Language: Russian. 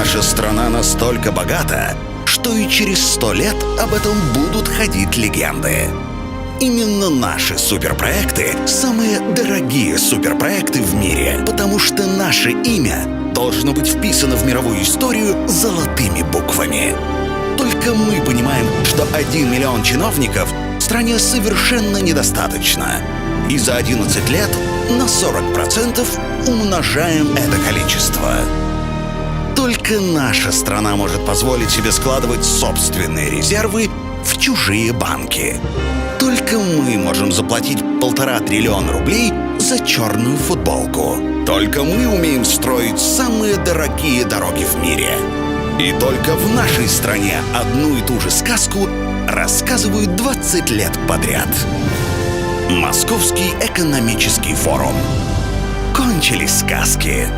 Наша страна настолько богата, что и через 100 лет об этом будут ходить легенды. Именно наши суперпроекты – самые дорогие суперпроекты в мире, потому что наше имя должно быть вписано в мировую историю золотыми буквами. Только мы понимаем, что 1 миллион чиновников в стране совершенно недостаточно. И за 11 лет на 40% умножаем это количество. Только наша страна может позволить себе складывать собственные резервы в чужие банки. Только мы можем заплатить 1,5 триллиона рублей за черную футболку. Только мы умеем строить самые дорогие дороги в мире. И только в нашей стране одну и ту же сказку рассказывают 20 лет подряд. Московский экономический форум. Кончились сказки.